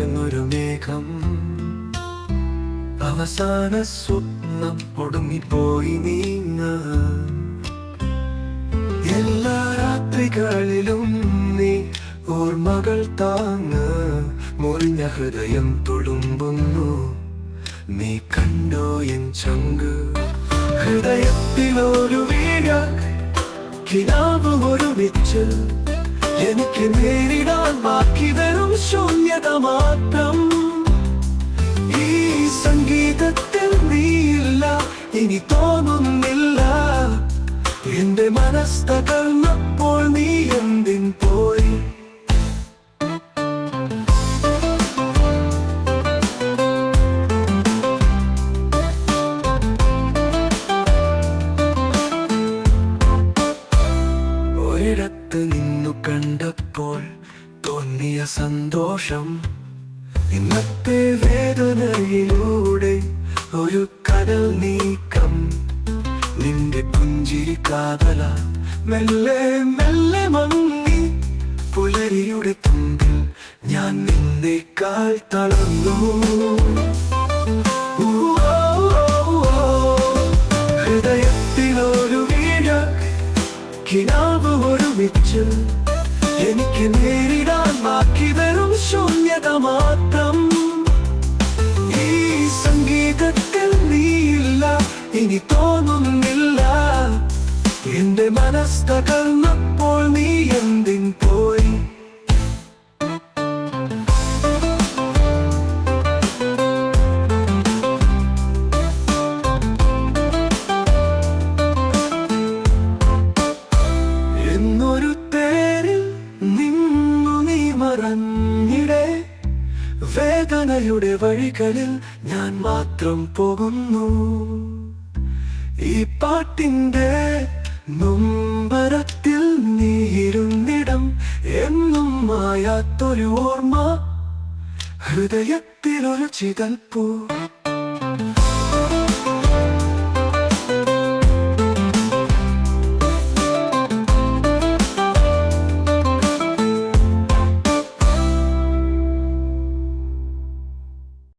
പടർന്നൊരു മേഘം അവസാന സ്വപ്നം ഒടുങ്ങിപ്പോയി നീങ്ങ എല്ലാ രാത്രികളിലും നീ ഓർമ്മകൾ താങ്ങ് മുറിഞ്ഞ ഹൃദയം തുളുമ്പുന്നു നീ കണ്ടോ എൻ ചങ്ക് ഹൃദയത്തിലൊരു വീഴ കിനാവ് ഒരുമിച്ച് എനിക്ക് നേരിടാൻ ബാക്കി വരും ശൂന്യത മാത്രം ഈ സംഗീതത്തിൽ നീയില്ല ഇനി തോന്നുന്നില്ല എന്റെ മനസ്സ് തകർന്നപ്പോൾ നീ എന്തിൻ പോയി ഒരിടത്ത് നിന്നു കണ്ടപ്പോൾ തോന്നിയ സന്തോഷം ഇന്നത്തെ വേദനയിലൂടെ ഒരു കടൽ നീക്കം നിന്റെ പുഞ്ചിരി കാതല മെല്ലെ മെല്ലെ മങ്ങി പുലരിയുടെ തുമ്പിൽ ഞാൻ നിന്നേക്കാൾ തളർന്നു ഹൃദയത്തിലൊരു വീഴ കിനാവ് ഒരുമിച്ച് എനിക്ക് നേരിടാൻ ബാക്കി വരും ശൂന്യത മാത്രം ഈ സംഗീതത്തിൽ നീയില്ല ഇനി തോന്നുന്നില്ല എന്റെ മനസ്സ് തകർന്നപ്പോൾ നീ എന്തിൻ പോയി എന്നൊരു തേരിൽ നിന്നു നീ മറഞ്ഞിടെ വേദനയുടെ വഴികളിൽ ഞാൻ മാത്രം പോകുന്നു ഈ പാട്ടിന്റെ നൊമ്പരത്തിൽ നീ ഇരുന്നിടം എന്നും മായാത്തൊരു ഓർമ്മ ഹൃദയത്തിലൊരു ചിതൽപ്പൂ